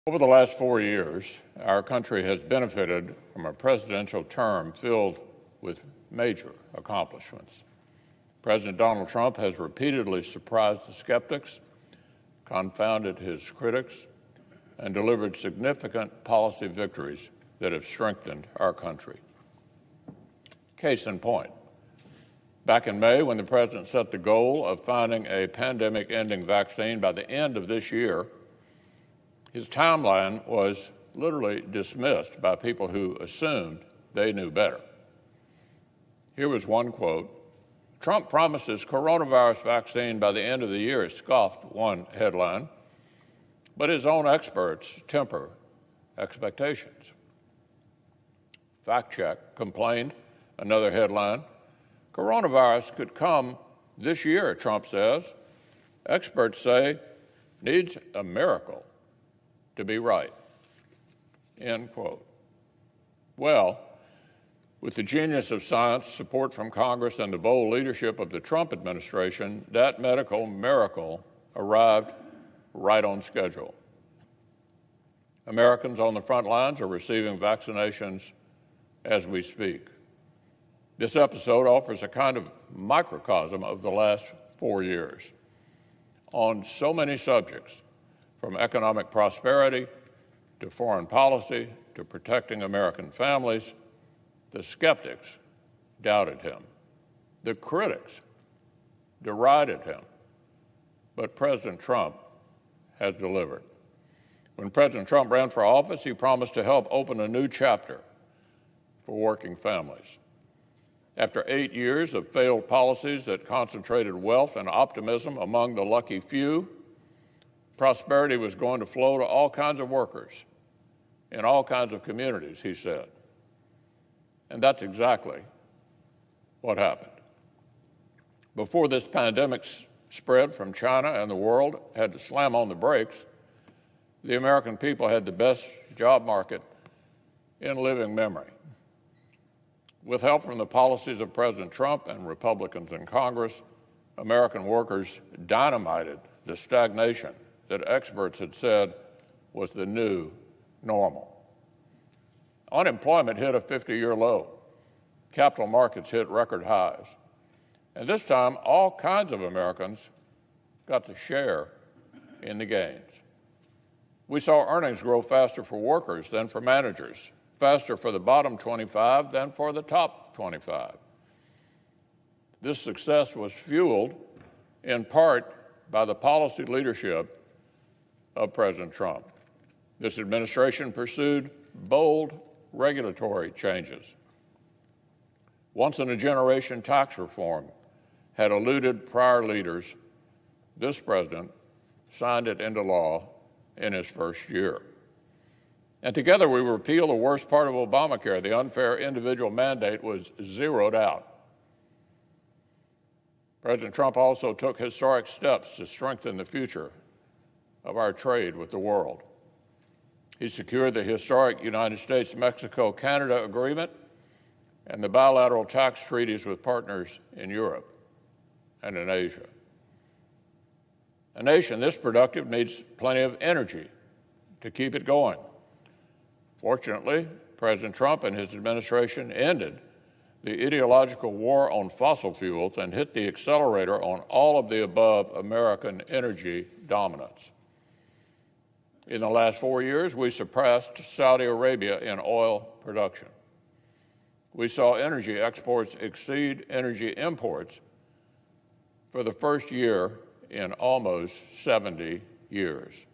Over the last 4 years, our country has benefited from a presidential term filled with major accomplishments. President Donald Trump has repeatedly surprised the skeptics, confounded his critics, and delivered significant policy victories that have strengthened our country. Case in point, back in May, when the president set the goal of finding a pandemic-ending vaccine by the end of this year, his timeline was literally dismissed by people who assumed they knew better. Here was one quote: "Trump promises coronavirus vaccine by the end of the year," scoffed one headline, but his own experts temper expectations. Fact check complained, another headline: "Coronavirus could come this year," Trump says. Experts say needs a miracle to be right, end quote. Well, with the genius of science, support from Congress, and the bold leadership of the Trump administration, that medical miracle arrived right on schedule. Americans on the front lines are receiving vaccinations as we speak. This episode offers a kind of microcosm of the last 4 years. On so many subjects, from economic prosperity to foreign policy to protecting American families, the skeptics doubted him. The critics derided him. But President Trump has delivered. When President Trump ran for office, he promised to help open a new chapter for working families. After 8 years of failed policies that concentrated wealth and optimism among the lucky few, prosperity was going to flow to all kinds of workers in all kinds of communities, he said. And that's exactly what happened. Before this pandemic spread from China and the world had to slam on the brakes, the American people had the best job market in living memory. With help from the policies of President Trump and Republicans in Congress, American workers dynamited the stagnation that experts had said was the new normal. Unemployment hit a 50-year low. Capital markets hit record highs. And this time, all kinds of Americans got to share in the gains. We saw earnings grow faster for workers than for managers, faster for the bottom 25 than for the top 25. This success was fueled in part by the policy leadership of President Trump. This administration pursued bold regulatory changes. Once-in-a-generation tax reform had eluded prior leaders. This president signed it into law in his first year. And together we repealed the worst part of Obamacare. The unfair individual mandate was zeroed out. President Trump also took historic steps to strengthen the future of our trade with the world. He secured the historic United States-Mexico-Canada agreement and the bilateral tax treaties with partners in Europe and in Asia. A nation this productive needs plenty of energy to keep it going. Fortunately, President Trump and his administration ended the ideological war on fossil fuels and hit the accelerator on all of the above American energy dominance. In the last 4 years, we surpassed Saudi Arabia in oil production. We saw energy exports exceed energy imports for the first year in almost 70 years.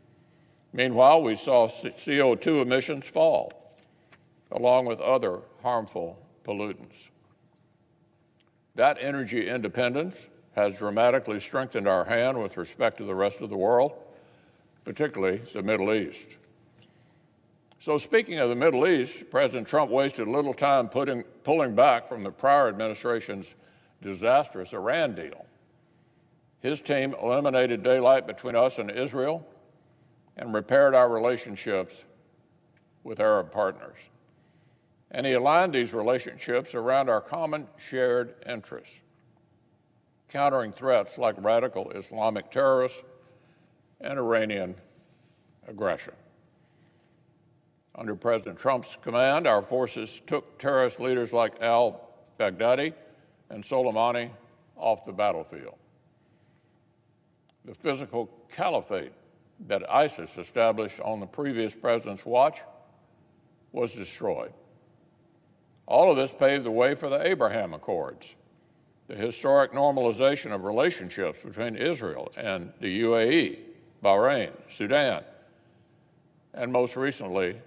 Meanwhile, we saw CO2 emissions fall, along with other harmful pollutants. That energy independence has dramatically strengthened our hand with respect to the rest of the world, particularly the Middle East. So speaking of the Middle East, President Trump wasted little time pulling back from the prior administration's disastrous Iran deal. His team eliminated daylight between us and Israel and repaired our relationships with Arab partners. And he aligned these relationships around our common shared interests, countering threats like radical Islamic terrorists and Iranian aggression. Under President Trump's command, our forces took terrorist leaders like al-Baghdadi and Soleimani off the battlefield. The physical caliphate that ISIS established on the previous president's watch was destroyed. All of this paved the way for the Abraham Accords, the historic normalization of relationships between Israel and the UAE, Bahrain, Sudan, and most recently,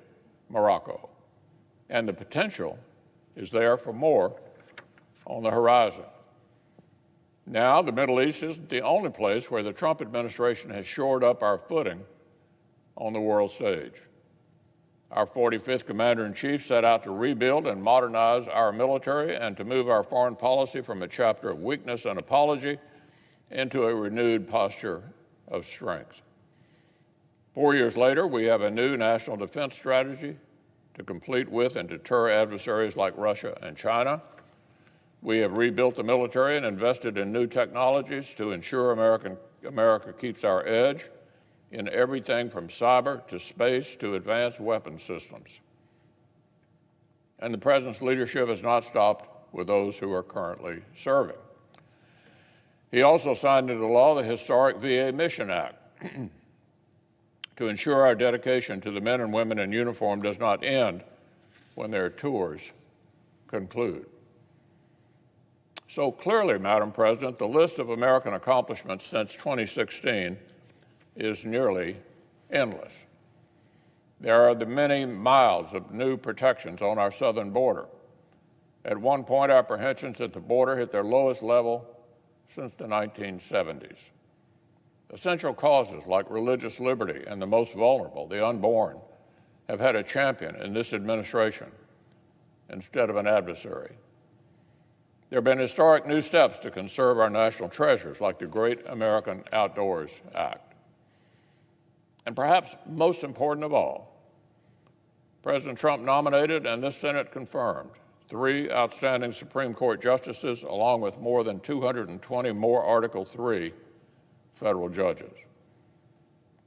Morocco. And the potential is there for more on the horizon. Now, the Middle East isn't the only place where the Trump administration has shored up our footing on the world stage. Our 45th Commander-in-Chief set out to rebuild and modernize our military and to move our foreign policy from a chapter of weakness and apology into a renewed posture of strength. 4 years later, we have a new national defense strategy to compete with and deter adversaries like Russia and China. We have rebuilt the military and invested in new technologies to ensure America keeps our edge in everything from cyber to space to advanced weapon systems. And the President's leadership has not stopped with those who are currently serving. He also signed into law the historic VA Mission Act to ensure our dedication to the men and women in uniform does not end when their tours conclude. So clearly, Madam President, the list of American accomplishments since 2016 is nearly endless. There are the many miles of new protections on our southern border. At one point, apprehensions at the border hit their lowest level since the 1970s. Essential causes like religious liberty and the most vulnerable, the unborn, have had a champion in this administration instead of an adversary. There have been historic new steps to conserve our national treasures, like the Great American Outdoors Act. And perhaps most important of all, President Trump nominated and this Senate confirmed 3 outstanding Supreme Court justices, along with more than 220 more Article III federal judges.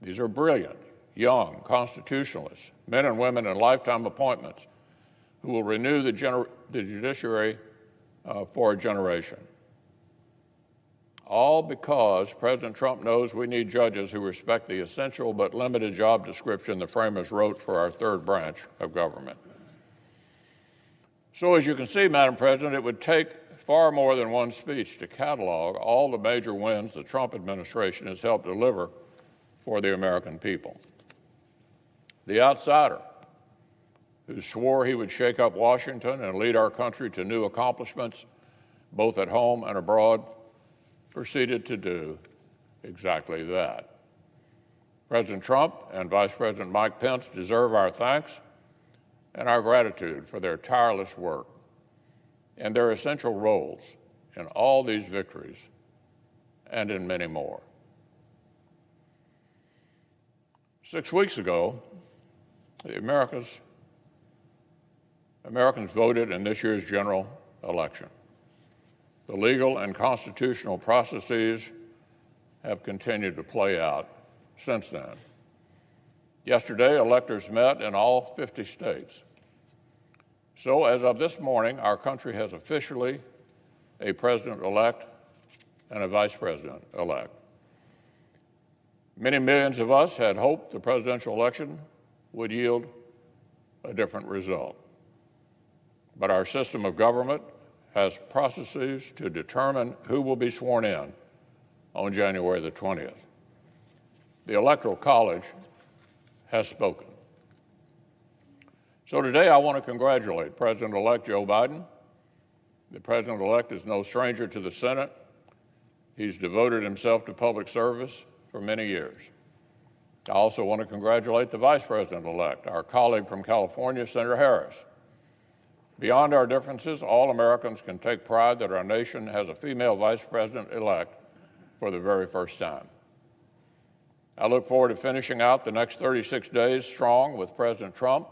These are brilliant, young constitutionalists, men and women in lifetime appointments who will renew the judiciary for a generation. All because President Trump knows we need judges who respect the essential but limited job description the framers wrote for our third branch of government. So as you can see, Madam President, it would take far more than one speech to catalog all the major wins the Trump administration has helped deliver for the American people. The outsider who swore he would shake up Washington and lead our country to new accomplishments, both at home and abroad, proceeded to do exactly that. President Trump and Vice President Mike Pence deserve our thanks and our gratitude for their tireless work and their essential roles in all these victories and in many more. 6 weeks ago, Americans voted in this year's general election. The legal and constitutional processes have continued to play out since then. Yesterday, electors met in all 50 states. So as of this morning, our country has officially a president-elect and a vice president-elect. Many millions of us had hoped the presidential election would yield a different result. But our system of government has processes to determine who will be sworn in on January the 20th. The Electoral College has spoken. So today I want to congratulate President-elect Joe Biden. The President-elect is no stranger to the Senate. He's devoted himself to public service for many years. I also want to congratulate the Vice President-elect, our colleague from California, Senator Harris. Beyond our differences, all Americans can take pride that our nation has a female Vice President-elect for the very first time. I look forward to finishing out the next 36 days strong with President Trump.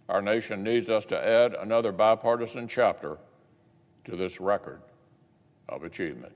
Our nation needs us to add another bipartisan chapter to this record of achievement.